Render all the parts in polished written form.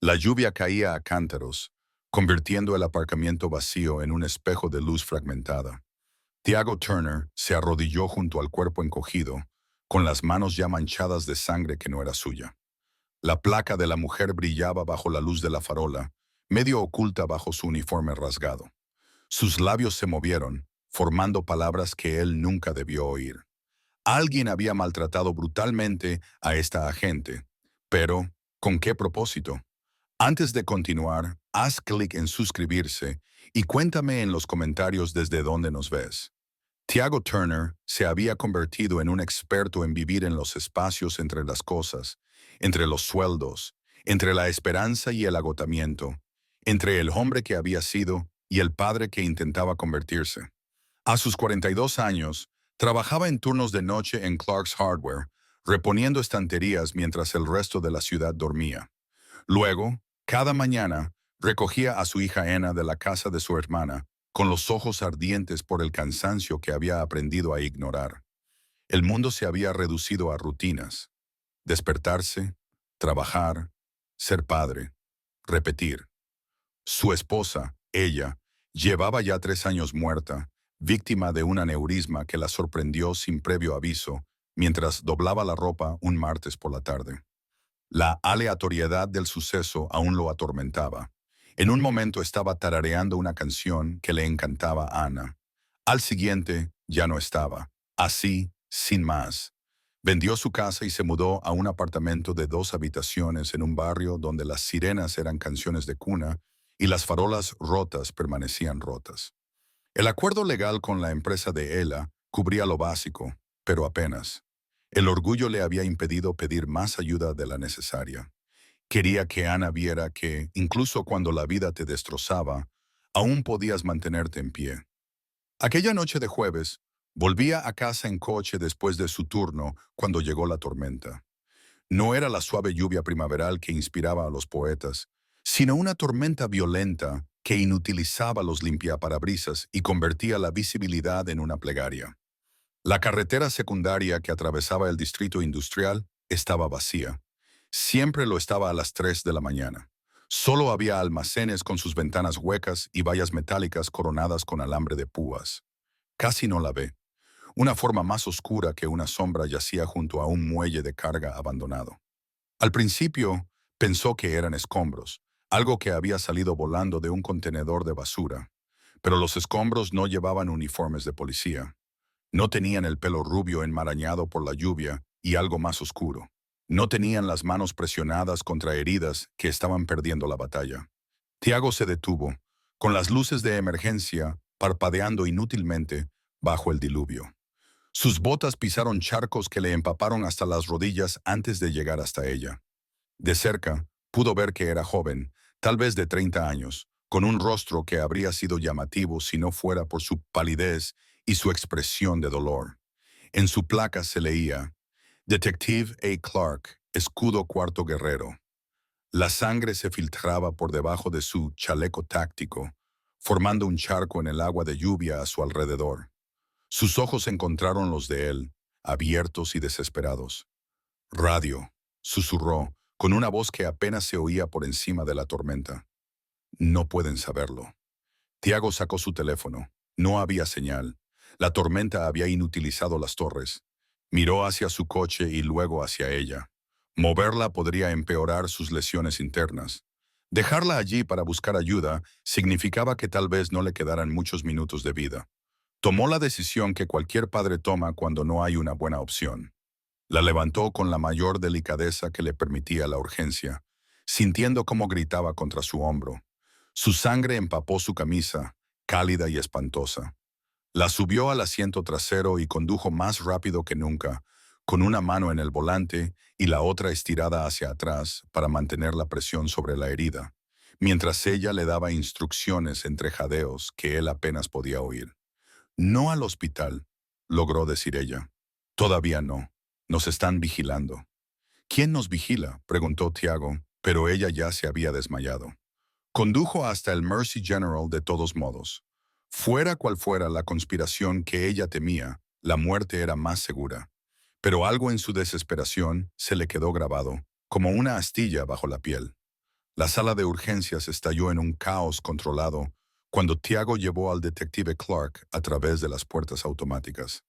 La lluvia caía a cántaros, convirtiendo el aparcamiento vacío en un espejo de luz fragmentada. Tiago Turner se arrodilló junto al cuerpo encogido, con las manos ya manchadas de sangre que no era suya. La placa de la mujer brillaba bajo la luz de la farola, medio oculta bajo su uniforme rasgado. Sus labios se movieron, formando palabras que él nunca debió oír. Alguien había maltratado brutalmente a esta agente, pero ¿con qué propósito? Antes de continuar, haz clic en suscribirse y cuéntame en los comentarios desde dónde nos ves. Tiago Turner se había convertido en un experto en vivir en los espacios entre las cosas, entre los sueldos, entre la esperanza y el agotamiento, entre el hombre que había sido y el padre que intentaba convertirse. A sus 42 años, trabajaba en turnos de noche en Clark's Hardware, reponiendo estanterías mientras el resto de la ciudad dormía. Luego, cada mañana, recogía a su hija Anna de la casa de su hermana, con los ojos ardientes por el cansancio que había aprendido a ignorar. El mundo se había reducido a rutinas. Despertarse, trabajar, ser padre, repetir. Su esposa, ella, llevaba ya 3 años muerta, víctima de un aneurisma que la sorprendió sin previo aviso, mientras doblaba la ropa un martes por la tarde. La aleatoriedad del suceso aún lo atormentaba. En un momento estaba tarareando una canción que le encantaba a Ana. Al siguiente, ya no estaba. Así, sin más. Vendió su casa y se mudó a un apartamento de 2 habitaciones en un barrio donde las sirenas eran canciones de cuna y las farolas rotas permanecían rotas. El acuerdo legal con la empresa de Ella cubría lo básico, pero apenas. El orgullo le había impedido pedir más ayuda de la necesaria. Quería que Ana viera que, incluso cuando la vida te destrozaba, aún podías mantenerte en pie. Aquella noche de jueves, volvía a casa en coche después de su turno cuando llegó la tormenta. No era la suave lluvia primaveral que inspiraba a los poetas, sino una tormenta violenta que inutilizaba los limpiaparabrisas y convertía la visibilidad en una plegaria. La carretera secundaria que atravesaba el distrito industrial estaba vacía. Siempre lo estaba a las 3 de la mañana. Solo había almacenes con sus ventanas huecas y vallas metálicas coronadas con alambre de púas. Casi no la ve. Una forma más oscura que una sombra yacía junto a un muelle de carga abandonado. Al principio, pensó que eran escombros, algo que había salido volando de un contenedor de basura. Pero los escombros no llevaban uniformes de policía. No tenían el pelo rubio enmarañado por la lluvia y algo más oscuro. No tenían las manos presionadas contra heridas que estaban perdiendo la batalla. Tiago se detuvo, con las luces de emergencia parpadeando inútilmente bajo el diluvio. Sus botas pisaron charcos que le empaparon hasta las rodillas antes de llegar hasta ella. De cerca, pudo ver que era joven, tal vez de 30 años, con un rostro que habría sido llamativo si no fuera por su palidez y su expresión de dolor. En su placa se leía, Detective A. Clark, escudo cuarto guerrero. La sangre se filtraba por debajo de su chaleco táctico, formando un charco en el agua de lluvia a su alrededor. Sus ojos encontraron los de él, abiertos y desesperados. Radio, susurró, con una voz que apenas se oía por encima de la tormenta. No pueden saberlo. Tiago sacó su teléfono. No había señal. La tormenta había inutilizado las torres. Miró hacia su coche y luego hacia ella. Moverla podría empeorar sus lesiones internas. Dejarla allí para buscar ayuda significaba que tal vez no le quedaran muchos minutos de vida. Tomó la decisión que cualquier padre toma cuando no hay una buena opción. La levantó con la mayor delicadeza que le permitía la urgencia, sintiendo cómo gritaba contra su hombro. Su sangre empapó su camisa, cálida y espantosa. La subió al asiento trasero y condujo más rápido que nunca, con una mano en el volante y la otra estirada hacia atrás para mantener la presión sobre la herida, mientras ella le daba instrucciones entre jadeos que él apenas podía oír. No al hospital, logró decir ella. Todavía no. Nos están vigilando. ¿Quién nos vigila?, preguntó Tiago, pero ella ya se había desmayado. Condujo hasta el Mercy General de todos modos. Fuera cual fuera la conspiración que ella temía, la muerte era más segura. Pero algo en su desesperación se le quedó grabado, como una astilla bajo la piel. La sala de urgencias estalló en un caos controlado cuando Tiago llevó al detective Clark a través de las puertas automáticas.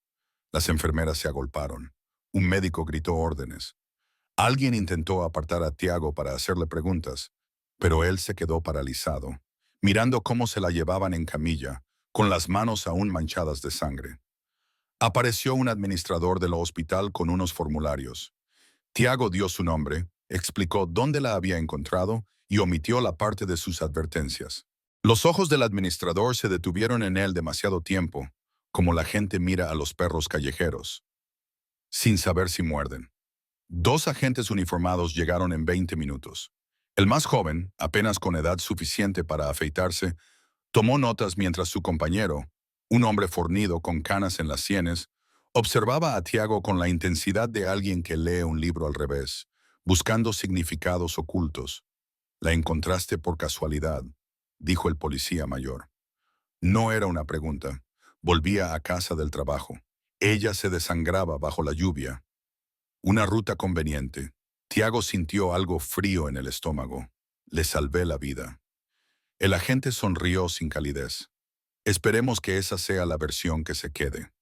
Las enfermeras se agolparon. Un médico gritó órdenes. Alguien intentó apartar a Tiago para hacerle preguntas, pero él se quedó paralizado, mirando cómo se la llevaban en camilla, con las manos aún manchadas de sangre. Apareció un administrador del hospital con unos formularios. Tiago dio su nombre, explicó dónde la había encontrado y omitió la parte de sus advertencias. Los ojos del administrador se detuvieron en él demasiado tiempo, como la gente mira a los perros callejeros, sin saber si muerden. Dos agentes uniformados llegaron en 20 minutos. El más joven, apenas con edad suficiente para afeitarse, tomó notas mientras su compañero, un hombre fornido con canas en las sienes, observaba a Tiago con la intensidad de alguien que lee un libro al revés, buscando significados ocultos. «La encontraste por casualidad», dijo el policía mayor. No era una pregunta. Volvía a casa del trabajo. Ella se desangraba bajo la lluvia. Una ruta conveniente. Tiago sintió algo frío en el estómago. Le salvé la vida. El agente sonrió sin calidez. Esperemos que esa sea la versión que se quede.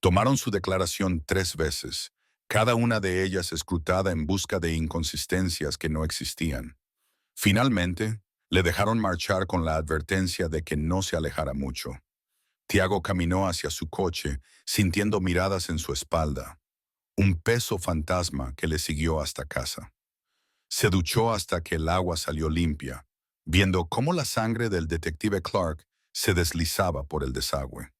Tomaron su declaración 3 veces, cada una de ellas escrutada en busca de inconsistencias que no existían. Finalmente, le dejaron marchar con la advertencia de que no se alejara mucho. Tiago caminó hacia su coche, sintiendo miradas en su espalda. Un peso fantasma que le siguió hasta casa. Se duchó hasta que el agua salió limpia, viendo cómo la sangre del detective Clark se deslizaba por el desagüe.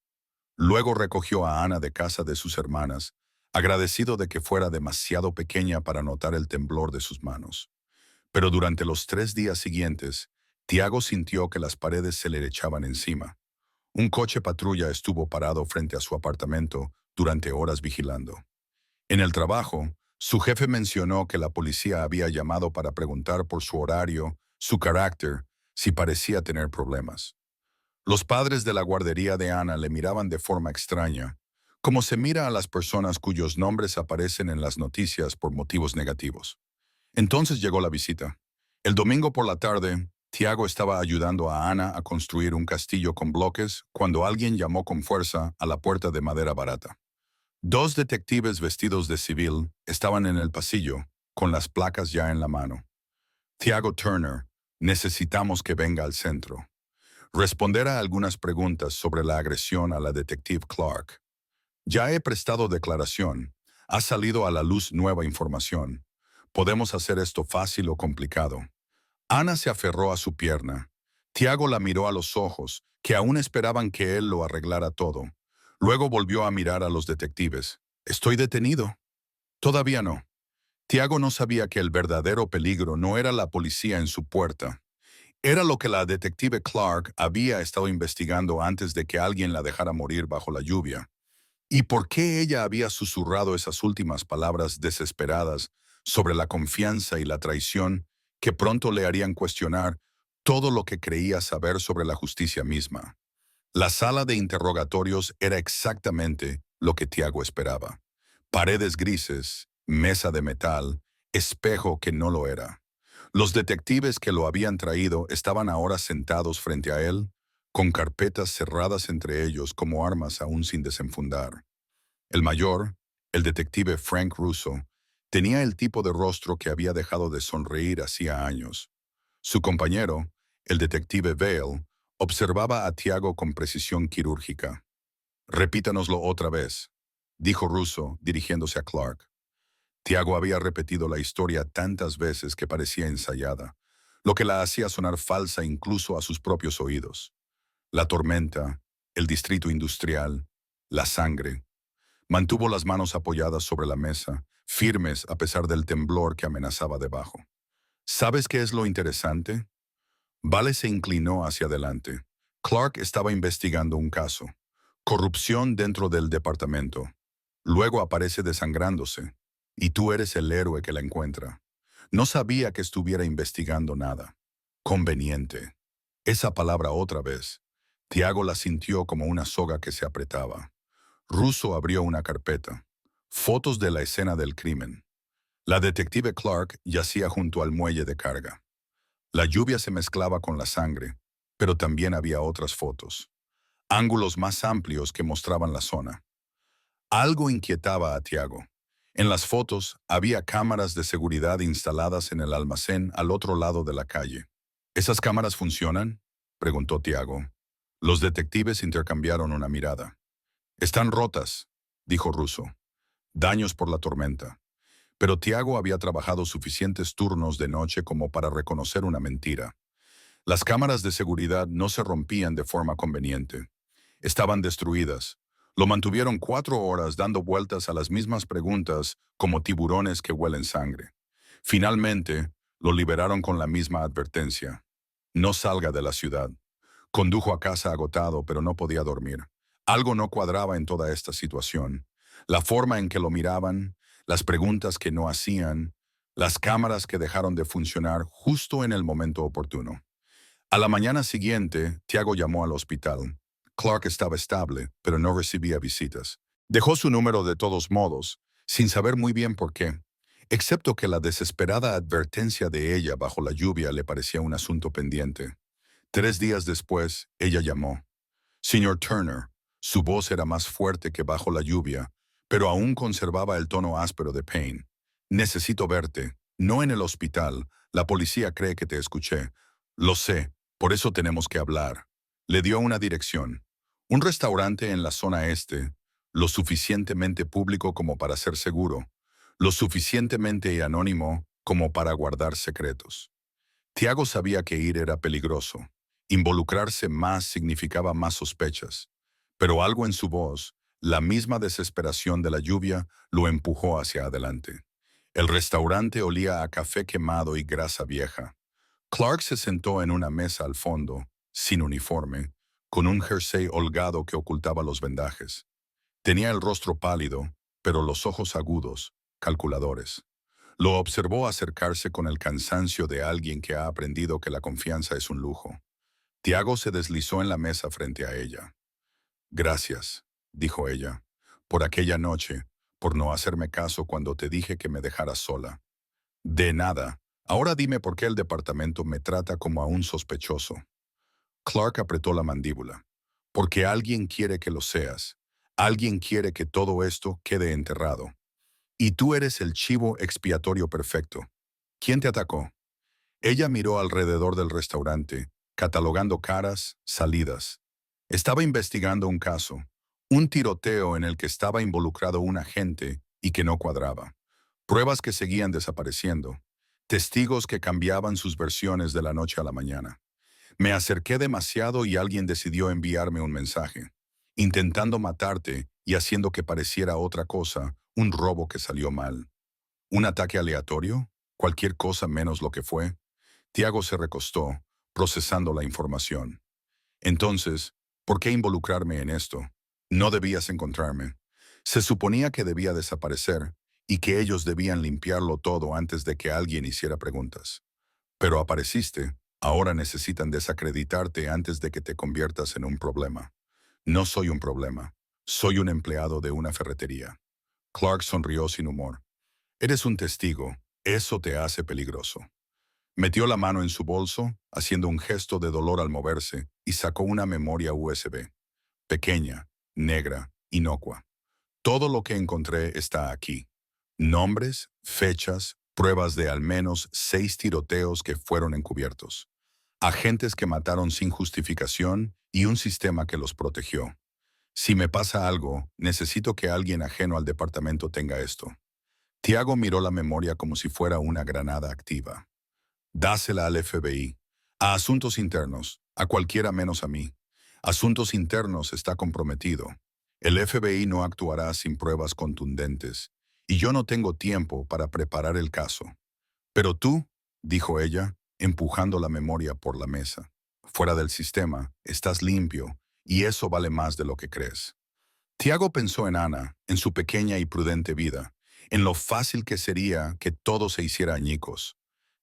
Luego recogió a Ana de casa de sus hermanas, agradecido de que fuera demasiado pequeña para notar el temblor de sus manos. Pero durante los 3 días siguientes, Tiago sintió que las paredes se le echaban encima. Un coche patrulla estuvo parado frente a su apartamento durante horas vigilando. En el trabajo, su jefe mencionó que la policía había llamado para preguntar por su horario, su carácter, si parecía tener problemas. Los padres de la guardería de Ana le miraban de forma extraña, como se mira a las personas cuyos nombres aparecen en las noticias por motivos negativos. Entonces llegó la visita. El domingo por la tarde, Tiago estaba ayudando a Ana a construir un castillo con bloques cuando alguien llamó con fuerza a la puerta de madera barata. 2 detectives vestidos de civil estaban en el pasillo, con las placas ya en la mano. «Tiago Turner, necesitamos que venga al centro. Responder a algunas preguntas sobre la agresión a la detective Clark. Ya he prestado declaración. Ha salido a la luz nueva información. Podemos hacer esto fácil o complicado». Ana se aferró a su pierna. Tiago la miró a los ojos, que aún esperaban que él lo arreglara todo. Luego volvió a mirar a los detectives. «¿Estoy detenido?» «Todavía no». Tiago no sabía que el verdadero peligro no era la policía en su puerta. Era lo que la detective Clark había estado investigando antes de que alguien la dejara morir bajo la lluvia. ¿Y por qué ella había susurrado esas últimas palabras desesperadas sobre la confianza y la traición que pronto le harían cuestionar todo lo que creía saber sobre la justicia misma? La sala de interrogatorios era exactamente lo que Tiago esperaba. Paredes grises, mesa de metal, espejo que no lo era. Los detectives que lo habían traído estaban ahora sentados frente a él, con carpetas cerradas entre ellos como armas aún sin desenfundar. El mayor, el detective Frank Russo, tenía el tipo de rostro que había dejado de sonreír hacía años. Su compañero, el detective Vale, observaba a Tiago con precisión quirúrgica. «Repítanoslo otra vez», dijo Russo, dirigiéndose a Clark. Tiago había repetido la historia tantas veces que parecía ensayada, lo que la hacía sonar falsa incluso a sus propios oídos. La tormenta, el distrito industrial, la sangre. Mantuvo las manos apoyadas sobre la mesa, firmes a pesar del temblor que amenazaba debajo. ¿Sabes qué es lo interesante? Vale se inclinó hacia adelante. Clark estaba investigando un caso. Corrupción dentro del departamento. Luego aparece desangrándose. Y tú eres el héroe que la encuentra. No sabía que estuviera investigando nada. Conveniente. Esa palabra otra vez. Tiago la sintió como una soga que se apretaba. Russo abrió una carpeta. Fotos de la escena del crimen. La detective Clark yacía junto al muelle de carga. La lluvia se mezclaba con la sangre, pero también había otras fotos, ángulos más amplios que mostraban la zona. Algo inquietaba a Tiago. En las fotos había cámaras de seguridad instaladas en el almacén al otro lado de la calle. ¿Esas cámaras funcionan?, preguntó Tiago. Los detectives intercambiaron una mirada. Están rotas, dijo Russo. Daños por la tormenta. Pero Tiago había trabajado suficientes turnos de noche como para reconocer una mentira. Las cámaras de seguridad no se rompían de forma conveniente. Estaban destruidas. Lo mantuvieron 4 horas dando vueltas a las mismas preguntas como tiburones que huelen sangre. Finalmente, lo liberaron con la misma advertencia. No salga de la ciudad. Condujo a casa agotado, pero no podía dormir. Algo no cuadraba en toda esta situación. La forma en que lo miraban, las preguntas que no hacían, las cámaras que dejaron de funcionar justo en el momento oportuno. A la mañana siguiente, Tiago llamó al hospital. Clark estaba estable, pero no recibía visitas. Dejó su número de todos modos, sin saber muy bien por qué, excepto que la desesperada advertencia de ella bajo la lluvia le parecía un asunto pendiente. 3 días después, ella llamó. Señor Turner, su voz era más fuerte que bajo la lluvia, pero aún conservaba el tono áspero de Payne. Necesito verte, no en el hospital. La policía cree que te escuché. Lo sé, por eso tenemos que hablar. Le dio una dirección. Un restaurante en la zona este, lo suficientemente público como para ser seguro, lo suficientemente anónimo como para guardar secretos. Tiago sabía que ir era peligroso. Involucrarse más significaba más sospechas. Pero algo en su voz, la misma desesperación de la lluvia, lo empujó hacia adelante. El restaurante olía a café quemado y grasa vieja. Clark se sentó en una mesa al fondo, sin uniforme, con un jersey holgado que ocultaba los vendajes. Tenía el rostro pálido, pero los ojos agudos, calculadores. Lo observó acercarse con el cansancio de alguien que ha aprendido que la confianza es un lujo. Tiago se deslizó en la mesa frente a ella. Gracias, dijo ella, por aquella noche, por no hacerme caso cuando te dije que me dejaras sola. De nada. Ahora dime por qué el departamento me trata como a un sospechoso. Clark apretó la mandíbula. Porque alguien quiere que lo seas. Alguien quiere que todo esto quede enterrado. Y tú eres el chivo expiatorio perfecto. ¿Quién te atacó? Ella miró alrededor del restaurante, catalogando caras, salidas. Estaba investigando un caso, un tiroteo en el que estaba involucrado un agente y que no cuadraba. Pruebas que seguían desapareciendo. Testigos que cambiaban sus versiones de la noche a la mañana. Me acerqué demasiado y alguien decidió enviarme un mensaje, intentando matarte y haciendo que pareciera otra cosa, un robo que salió mal. ¿Un ataque aleatorio? Cualquier cosa menos lo que fue. Tiago se recostó, procesando la información. Entonces, ¿por qué involucrarme en esto? No debías encontrarme. Se suponía que debía desaparecer y que ellos debían limpiarlo todo antes de que alguien hiciera preguntas. Pero apareciste, ahora necesitan desacreditarte antes de que te conviertas en un problema. No soy un problema. Soy un empleado de una ferretería. Clark sonrió sin humor. Eres un testigo. Eso te hace peligroso. Metió la mano en su bolso, haciendo un gesto de dolor al moverse, y sacó una memoria USB. Pequeña, negra, inocua. Todo lo que encontré está aquí. Nombres, fechas, pruebas de al menos 6 tiroteos que fueron encubiertos. Agentes que mataron sin justificación y un sistema que los protegió. Si me pasa algo, necesito que alguien ajeno al departamento tenga esto. Tiago miró la memoria como si fuera una granada activa. Dásela al FBI. A Asuntos Internos. A cualquiera menos a mí. Asuntos Internos está comprometido. El FBI no actuará sin pruebas contundentes. Y yo no tengo tiempo para preparar el caso. Pero tú, dijo ella, empujando la memoria por la mesa. Fuera del sistema, estás limpio, y eso vale más de lo que crees. Tiago pensó en Ana, en su pequeña y prudente vida, en lo fácil que sería que todo se hiciera añicos.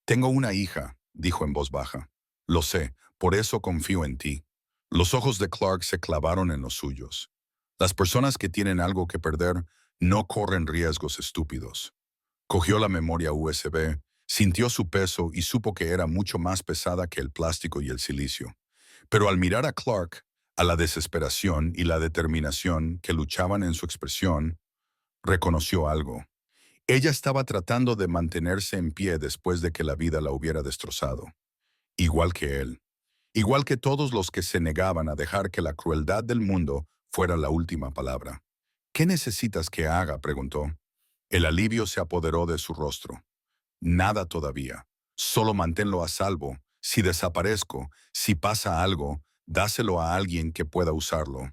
Tengo una hija, dijo en voz baja. Lo sé, por eso confío en ti. Los ojos de Clark se clavaron en los suyos. Las personas que tienen algo que perder no corren riesgos estúpidos. Cogió la memoria USB, Sintió su peso y supo que era mucho más pesada que el plástico y el silicio. Pero al mirar a Clark, a la desesperación y la determinación que luchaban en su expresión, reconoció algo. Ella estaba tratando de mantenerse en pie después de que la vida la hubiera destrozado. Igual que él. Igual que todos los que se negaban a dejar que la crueldad del mundo fuera la última palabra. ¿Qué necesitas que haga?, preguntó. El alivio se apoderó de su rostro. Nada todavía. Solo manténlo a salvo. Si desaparezco, si pasa algo, dáselo a alguien que pueda usarlo.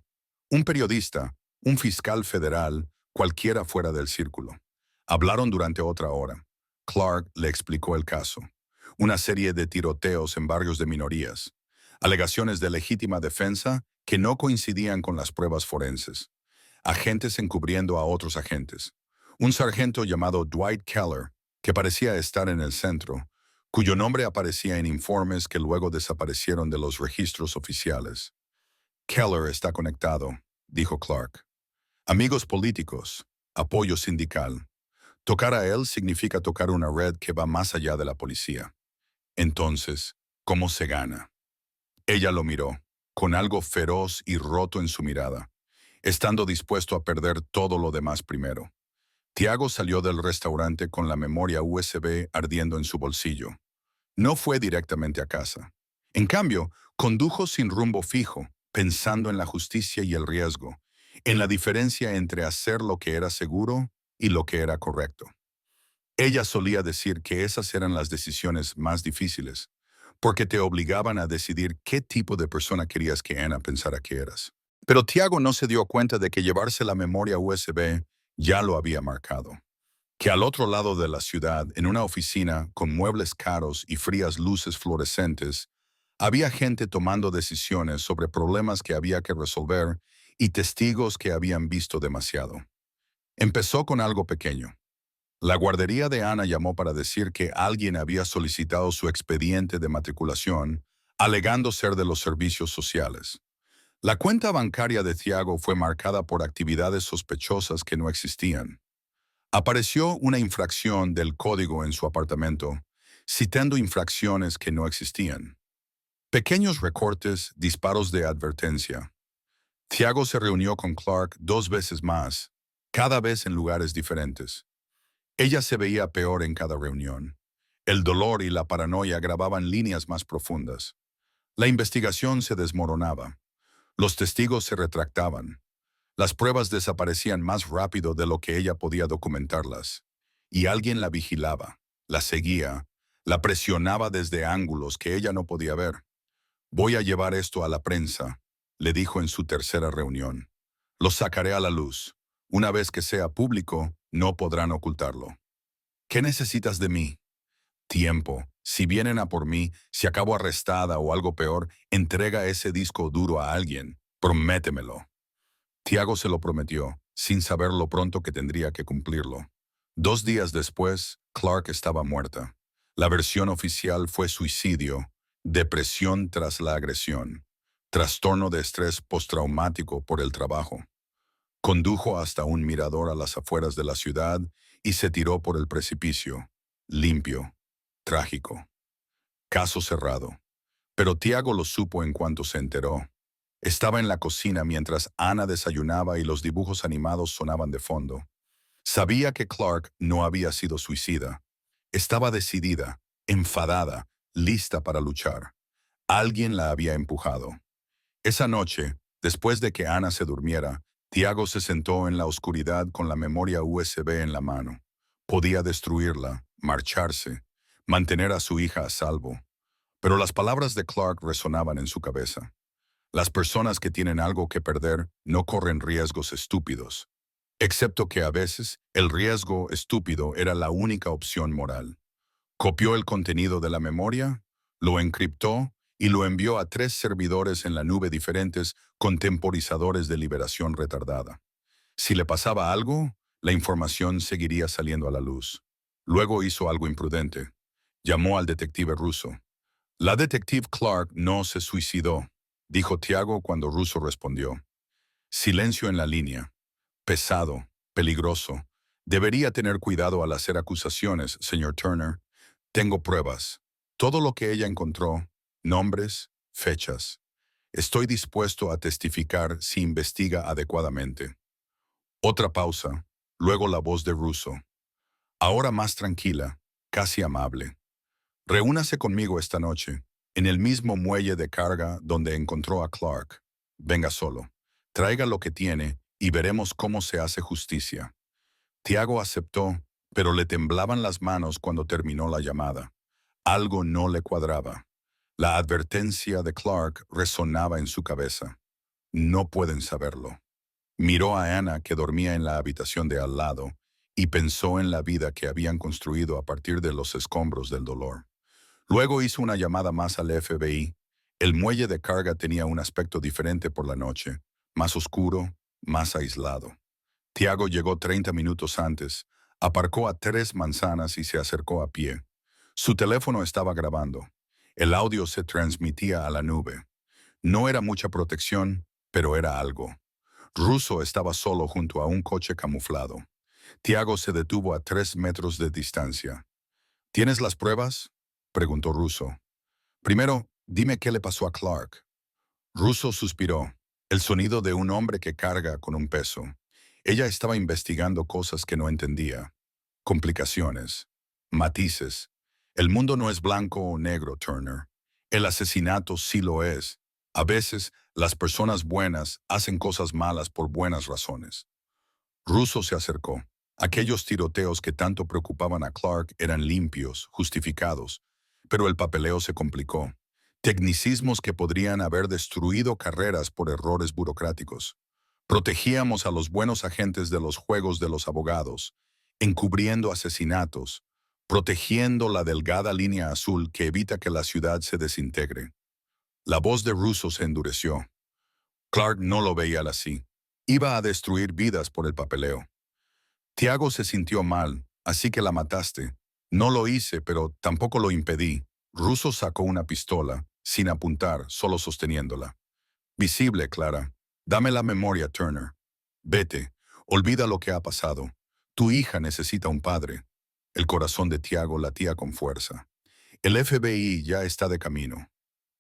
Un periodista, un fiscal federal, cualquiera fuera del círculo. Hablaron durante otra hora. Clark le explicó el caso. Una serie de tiroteos en barrios de minorías. Alegaciones de legítima defensa que no coincidían con las pruebas forenses. Agentes encubriendo a otros agentes. Un sargento llamado Dwight Keller, que parecía estar en el centro, cuyo nombre aparecía en informes que luego desaparecieron de los registros oficiales. Keller está conectado, dijo Clark. Amigos políticos, apoyo sindical. Tocar a él significa tocar una red que va más allá de la policía. Entonces, ¿cómo se gana? Ella lo miró, con algo feroz y roto en su mirada, estando dispuesto a perder todo lo demás primero. Tiago salió del restaurante con la memoria USB ardiendo en su bolsillo. No fue directamente a casa. En cambio, condujo sin rumbo fijo, pensando en la justicia y el riesgo, en la diferencia entre hacer lo que era seguro y lo que era correcto. Ella solía decir que esas eran las decisiones más difíciles, porque te obligaban a decidir qué tipo de persona querías que Ana pensara que eras. Pero Tiago no se dio cuenta de que llevarse la memoria USB ya lo había marcado. Que al otro lado de la ciudad, en una oficina con muebles caros y frías luces fluorescentes, había gente tomando decisiones sobre problemas que había que resolver y testigos que habían visto demasiado. Empezó con algo pequeño. La guardería de Ana llamó para decir que alguien había solicitado su expediente de matriculación, alegando ser de los servicios sociales. La cuenta bancaria de Tiago fue marcada por actividades sospechosas que no existían. Apareció una infracción del código en su apartamento, citando infracciones que no existían. Pequeños recortes, disparos de advertencia. Tiago se reunió con Clark 2 veces más, cada vez en lugares diferentes. Ella se veía peor en cada reunión. El dolor y la paranoia grababan líneas más profundas. La investigación se desmoronaba. Los testigos se retractaban. Las pruebas desaparecían más rápido de lo que ella podía documentarlas. Y alguien la vigilaba, la seguía, la presionaba desde ángulos que ella no podía ver. Voy a llevar esto a la prensa, le dijo en su tercera reunión. Lo sacaré a la luz. Una vez que sea público, no podrán ocultarlo. ¿Qué necesitas de mí? Tiempo. Si vienen a por mí, si acabo arrestada o algo peor, entrega ese disco duro a alguien. Prométemelo. Tiago se lo prometió, sin saber lo pronto que tendría que cumplirlo. 2 días después, Clark estaba muerta. La versión oficial fue suicidio, depresión tras la agresión, trastorno de estrés postraumático por el trabajo. Condujo hasta un mirador a las afueras de la ciudad y se tiró por el precipicio. Limpio. Trágico. Caso cerrado. Pero Tiago lo supo en cuanto se enteró. Estaba en la cocina mientras Ana desayunaba y los dibujos animados sonaban de fondo. Sabía que Clark no había sido suicida. Estaba decidida, enfadada, lista para luchar. Alguien la había empujado. Esa noche, después de que Ana se durmiera, Tiago se sentó en la oscuridad con la memoria USB en la mano. Podía destruirla, marcharse, mantener a su hija a salvo. Pero las palabras de Clark resonaban en su cabeza. Las personas que tienen algo que perder no corren riesgos estúpidos, excepto que a veces el riesgo estúpido era la única opción moral. Copió el contenido de la memoria, lo encriptó y lo envió a 3 servidores en la nube diferentes con temporizadores de liberación retardada. Si le pasaba algo, la información seguiría saliendo a la luz. Luego hizo algo imprudente. Llamó al detective ruso. La detective Clark no se suicidó, dijo Tiago cuando Russo respondió. Silencio en la línea. Pesado, peligroso. Debería tener cuidado al hacer acusaciones, señor Turner. Tengo pruebas. Todo lo que ella encontró, nombres, fechas. Estoy dispuesto a testificar si investiga adecuadamente. Otra pausa, luego la voz de Russo. Ahora más tranquila, casi amable. Reúnase conmigo esta noche, en el mismo muelle de carga donde encontró a Clark. Venga solo. Traiga lo que tiene y veremos cómo se hace justicia. Tiago aceptó, pero le temblaban las manos cuando terminó la llamada. Algo no le cuadraba. La advertencia de Clark resonaba en su cabeza. No pueden saberlo. Miró a Anna, que dormía en la habitación de al lado, y pensó en la vida que habían construido a partir de los escombros del dolor. Luego hizo una llamada más al FBI. El muelle de carga tenía un aspecto diferente por la noche, más oscuro, más aislado. Tiago llegó 30 minutos antes, aparcó a 3 manzanas y se acercó a pie. Su teléfono estaba grabando. El audio se transmitía a la nube. No era mucha protección, pero era algo. Russo estaba solo junto a un coche camuflado. Tiago se detuvo a 3 metros de distancia. ¿Tienes las pruebas?, preguntó Russo. Primero, dime qué le pasó a Clark. Russo suspiró. El sonido de un hombre que carga con un peso. Ella estaba investigando cosas que no entendía. Complicaciones. Matices. El mundo no es blanco o negro, Turner. El asesinato sí lo es. A veces, las personas buenas hacen cosas malas por buenas razones. Russo se acercó. Aquellos tiroteos que tanto preocupaban a Clark eran limpios, justificados, pero el papeleo se complicó. Tecnicismos que podrían haber destruido carreras por errores burocráticos. Protegíamos a los buenos agentes de los juegos de los abogados, encubriendo asesinatos, protegiendo la delgada línea azul que evita que la ciudad se desintegre. La voz de Russo se endureció. Clark no lo veía así. Iba a destruir vidas por el papeleo. Tiago se sintió mal, así que la mataste. No lo hice, pero tampoco lo impedí. Russo sacó una pistola, sin apuntar, solo sosteniéndola. Visible, Clara. Dame la memoria, Turner. Vete. Olvida lo que ha pasado. Tu hija necesita un padre. El corazón de Tiago latía con fuerza. El FBI ya está de camino.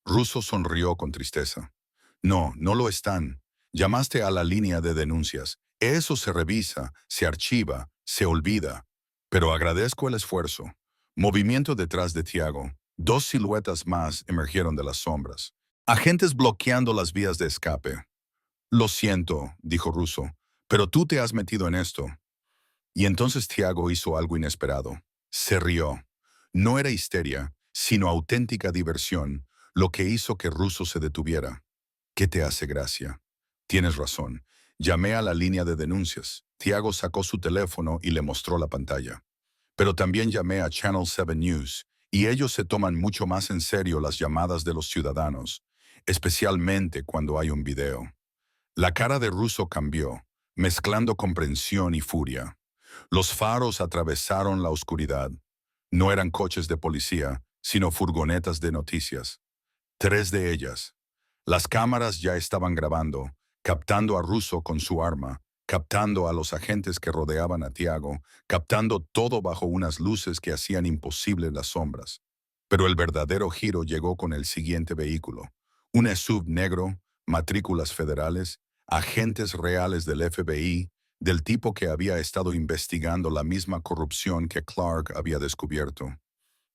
Russo sonrió con tristeza. No, no lo están. Llamaste a la línea de denuncias. Eso se revisa, se archiva, se olvida. Pero agradezco el esfuerzo. Movimiento detrás de Tiago. 2 siluetas más emergieron de las sombras. Agentes bloqueando las vías de escape. Lo siento, dijo Russo, pero tú te has metido en esto. Y entonces Tiago hizo algo inesperado. Se rió. No era histeria, sino auténtica diversión, lo que hizo que Russo se detuviera. ¿Qué te hace gracia? Tienes razón. Llamé a la línea de denuncias. Tiago sacó su teléfono y le mostró la pantalla. Pero también llamé a Channel 7 News, y ellos se toman mucho más en serio las llamadas de los ciudadanos, especialmente cuando hay un video. La cara de Russo cambió, mezclando comprensión y furia. Los faros atravesaron la oscuridad. No eran coches de policía, sino furgonetas de noticias. 3 de ellas. Las cámaras ya estaban grabando, captando a Russo con su arma, captando a los agentes que rodeaban a Tiago, captando todo bajo unas luces que hacían imposible las sombras. Pero el verdadero giro llegó con el siguiente vehículo. Un SUV negro, matrículas federales, agentes reales del FBI, del tipo que había estado investigando la misma corrupción que Clark había descubierto,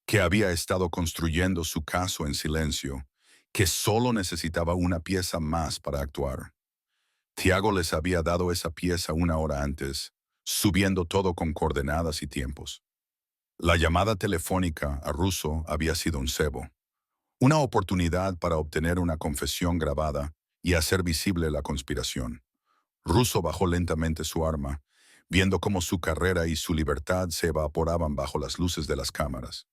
que había estado construyendo su caso en silencio, que solo necesitaba una pieza más para actuar. Tiago les había dado esa pieza 1 hora antes, subiendo todo con coordenadas y tiempos. La llamada telefónica a Russo había sido un cebo, una oportunidad para obtener una confesión grabada y hacer visible la conspiración. Russo bajó lentamente su arma, viendo cómo su carrera y su libertad se evaporaban bajo las luces de las cámaras.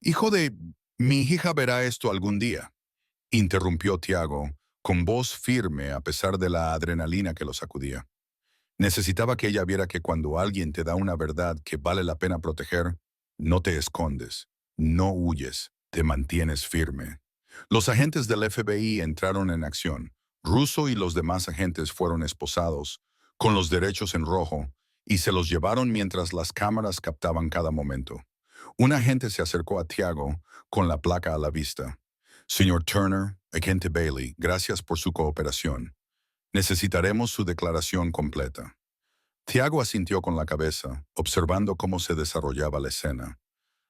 «Hijo de... mi hija verá esto algún día», interrumpió Tiago, con voz firme a pesar de la adrenalina que lo sacudía. Necesitaba que ella viera que cuando alguien te da una verdad que vale la pena proteger, no te escondes, no huyes, te mantienes firme. Los agentes del FBI entraron en acción. Russo y los demás agentes fueron esposados, con los derechos en rojo, y se los llevaron mientras las cámaras captaban cada momento. Un agente se acercó a Tiago con la placa a la vista. Señor Turner, agente Bailey, gracias por su cooperación. Necesitaremos su declaración completa. Tiago asintió con la cabeza, observando cómo se desarrollaba la escena.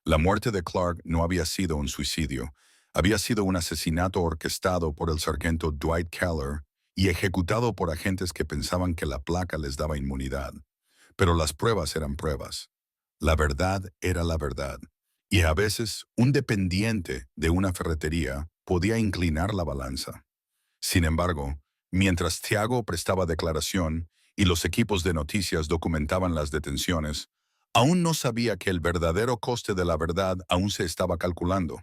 La muerte de Clark no había sido un suicidio, había sido un asesinato orquestado por el sargento Dwight Keller y ejecutado por agentes que pensaban que la placa les daba inmunidad. Pero las pruebas eran pruebas. La verdad era la verdad. Y a veces, un dependiente de una ferretería podía inclinar la balanza. Sin embargo, mientras Tiago prestaba declaración y los equipos de noticias documentaban las detenciones, aún no sabía que el verdadero coste de la verdad aún se estaba calculando,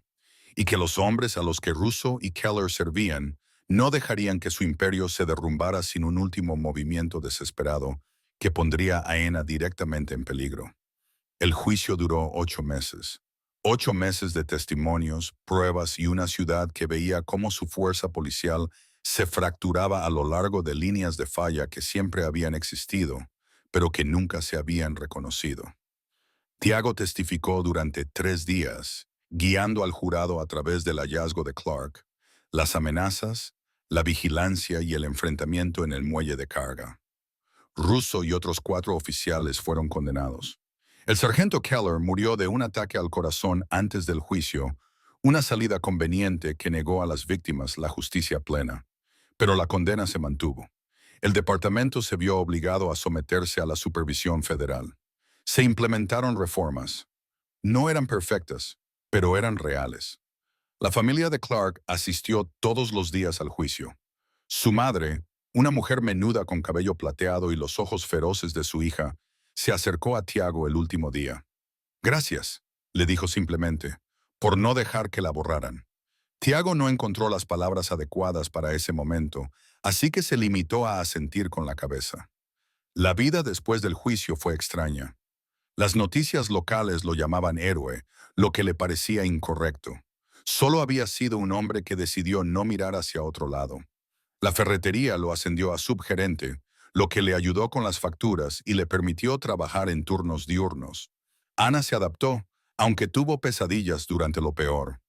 y que los hombres a los que Russo y Keller servían no dejarían que su imperio se derrumbara sin un último movimiento desesperado que pondría a ENA directamente en peligro. El juicio duró 8 meses. 8 meses de testimonios, pruebas y una ciudad que veía cómo su fuerza policial se fracturaba a lo largo de líneas de falla que siempre habían existido, pero que nunca se habían reconocido. Tiago testificó durante 3 días, guiando al jurado a través del hallazgo de Clark, las amenazas, la vigilancia y el enfrentamiento en el muelle de carga. Russo y otros 4 oficiales fueron condenados. El sargento Keller murió de un ataque al corazón antes del juicio, una salida conveniente que negó a las víctimas la justicia plena. Pero la condena se mantuvo. El departamento se vio obligado a someterse a la supervisión federal. Se implementaron reformas. No eran perfectas, pero eran reales. La familia de Clark asistió todos los días al juicio. Su madre, una mujer menuda con cabello plateado y los ojos feroces de su hija, se acercó a Tiago el último día. Gracias, le dijo simplemente, por no dejar que la borraran. Tiago no encontró las palabras adecuadas para ese momento, así que se limitó a asentir con la cabeza. La vida después del juicio fue extraña. Las noticias locales lo llamaban héroe, lo que le parecía incorrecto. Solo había sido un hombre que decidió no mirar hacia otro lado. La ferretería lo ascendió a subgerente, lo que le ayudó con las facturas y le permitió trabajar en turnos diurnos. Ana se adaptó, aunque tuvo pesadillas durante lo peor.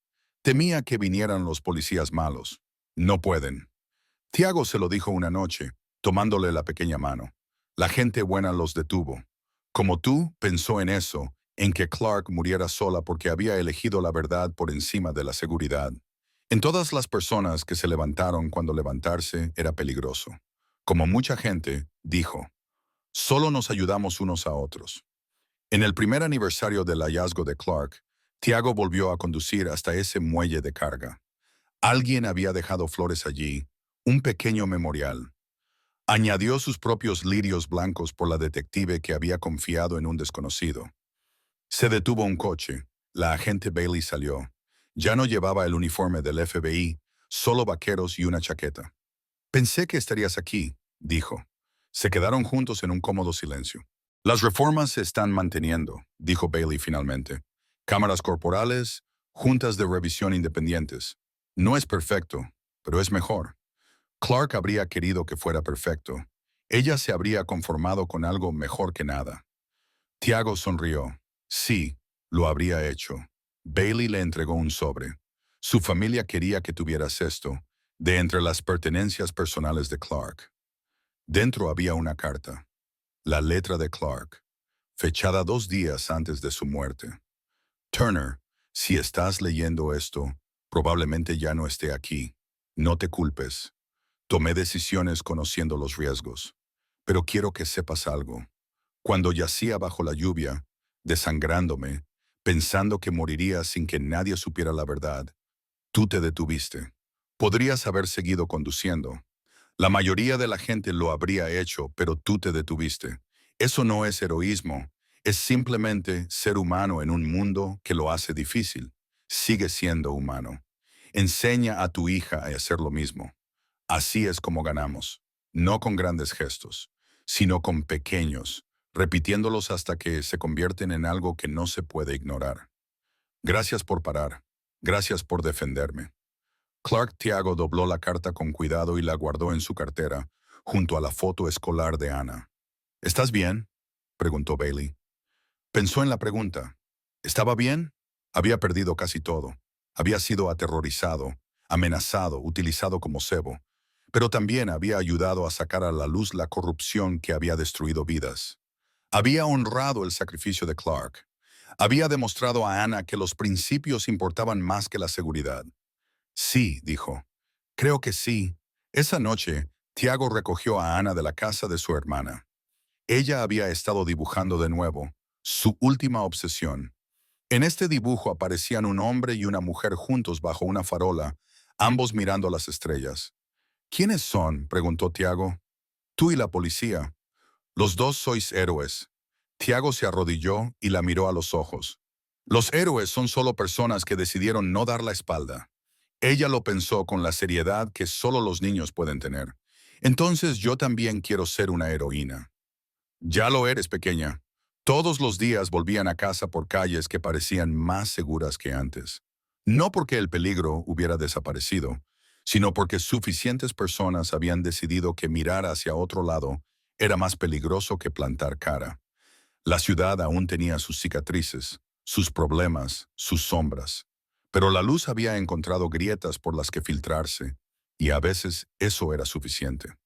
Temía que vinieran los policías malos. No pueden. Tiago se lo dijo una noche, tomándole la pequeña mano. La gente buena los detuvo. Como tú, pensó en eso, en que Clark muriera sola porque había elegido la verdad por encima de la seguridad. En todas las personas que se levantaron cuando levantarse era peligroso. Como mucha gente, dijo, solo nos ayudamos unos a otros. En el primer aniversario del hallazgo de Clark, Tiago volvió a conducir hasta ese muelle de carga. Alguien había dejado flores allí, un pequeño memorial. Añadió sus propios lirios blancos por la detective que había confiado en un desconocido. Se detuvo un coche. La agente Bailey salió. Ya no llevaba el uniforme del FBI, solo vaqueros y una chaqueta. Pensé que estarías aquí, dijo. Se quedaron juntos en un cómodo silencio. Las reformas se están manteniendo, dijo Bailey finalmente. Cámaras corporales, juntas de revisión independientes. No es perfecto, pero es mejor. Clark habría querido que fuera perfecto. Ella se habría conformado con algo mejor que nada. Tiago sonrió. Sí, lo habría hecho. Bailey le entregó un sobre. Su familia quería que tuvieras esto, de entre las pertenencias personales de Clark. Dentro había una carta. La letra de Clark, fechada 2 días antes de su muerte. Turner, si estás leyendo esto, probablemente ya no esté aquí. No te culpes. Tomé decisiones conociendo los riesgos. Pero quiero que sepas algo. Cuando yacía bajo la lluvia, desangrándome, pensando que moriría sin que nadie supiera la verdad, tú te detuviste. Podrías haber seguido conduciendo. La mayoría de la gente lo habría hecho, pero tú te detuviste. Eso no es heroísmo, es simplemente ser humano en un mundo que lo hace difícil. Sigue siendo humano. Enseña a tu hija a hacer lo mismo. Así es como ganamos, no con grandes gestos, sino con pequeños, repitiéndolos hasta que se convierten en algo que no se puede ignorar. Gracias por parar. Gracias por defenderme. Clark Tiago dobló la carta con cuidado y la guardó en su cartera, junto a la foto escolar de Ana. ¿Estás bien?, preguntó Bailey. Pensó en la pregunta. ¿Estaba bien? Había perdido casi todo. Había sido aterrorizado, amenazado, utilizado como cebo. Pero también había ayudado a sacar a la luz la corrupción que había destruido vidas. Había honrado el sacrificio de Clark. Había demostrado a Ana que los principios importaban más que la seguridad. Sí, dijo. Creo que sí. Esa noche, Tiago recogió a Ana de la casa de su hermana. Ella había estado dibujando de nuevo, su última obsesión. En este dibujo aparecían un hombre y una mujer juntos bajo una farola, ambos mirando las estrellas. ¿Quiénes son?, preguntó Tiago. Tú y la policía. Los dos sois héroes. Tiago se arrodilló y la miró a los ojos. Los héroes son solo personas que decidieron no dar la espalda. Ella lo pensó con la seriedad que solo los niños pueden tener. Entonces yo también quiero ser una heroína. Ya lo eres, pequeña. Todos los días volvían a casa por calles que parecían más seguras que antes. No porque el peligro hubiera desaparecido, sino porque suficientes personas habían decidido que mirar hacia otro lado era más peligroso que plantar cara. La ciudad aún tenía sus cicatrices, sus problemas, sus sombras. Pero la luz había encontrado grietas por las que filtrarse, y a veces eso era suficiente.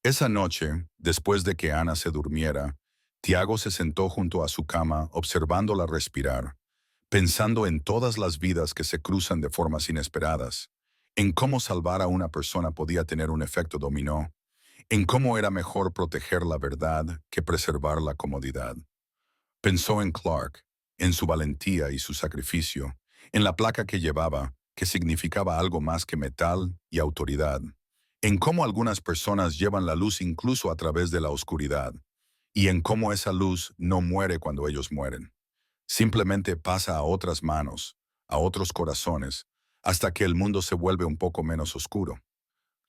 Esa noche, después de que Ana se durmiera, Tiago se sentó junto a su cama observándola respirar, pensando en todas las vidas que se cruzan de formas inesperadas, en cómo salvar a una persona podía tener un efecto dominó, en cómo era mejor proteger la verdad que preservar la comodidad. Pensó en Clark, en su valentía y su sacrificio, en la placa que llevaba, que significaba algo más que metal y autoridad, en cómo algunas personas llevan la luz incluso a través de la oscuridad, y en cómo esa luz no muere cuando ellos mueren. Simplemente pasa a otras manos, a otros corazones, hasta que el mundo se vuelve un poco menos oscuro.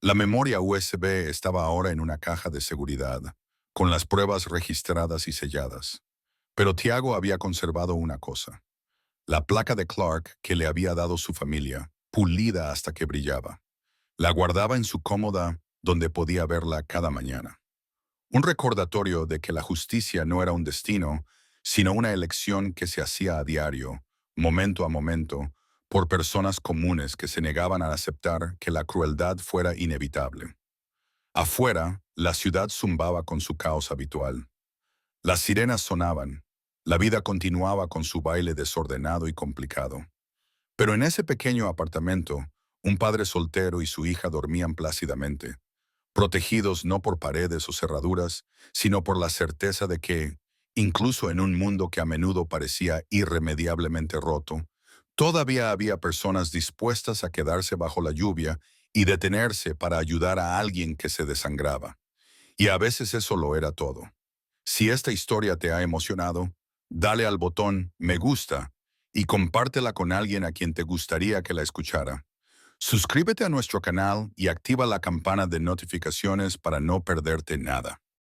La memoria USB estaba ahora en una caja de seguridad, con las pruebas registradas y selladas. Pero Tiago había conservado una cosa, la placa de Clark que le había dado su familia, pulida hasta que brillaba. La guardaba en su cómoda donde podía verla cada mañana. Un recordatorio de que la justicia no era un destino, sino una elección que se hacía a diario, momento a momento, por personas comunes que se negaban a aceptar que la crueldad fuera inevitable. Afuera, la ciudad zumbaba con su caos habitual. Las sirenas sonaban. La vida continuaba con su baile desordenado y complicado. Pero en ese pequeño apartamento, un padre soltero y su hija dormían plácidamente, protegidos no por paredes o cerraduras, sino por la certeza de que, incluso en un mundo que a menudo parecía irremediablemente roto, todavía había personas dispuestas a quedarse bajo la lluvia y detenerse para ayudar a alguien que se desangraba. Y a veces eso lo era todo. Si esta historia te ha emocionado, dale al botón me gusta y compártela con alguien a quien te gustaría que la escuchara. Suscríbete a nuestro canal y activa la campana de notificaciones para no perderte nada.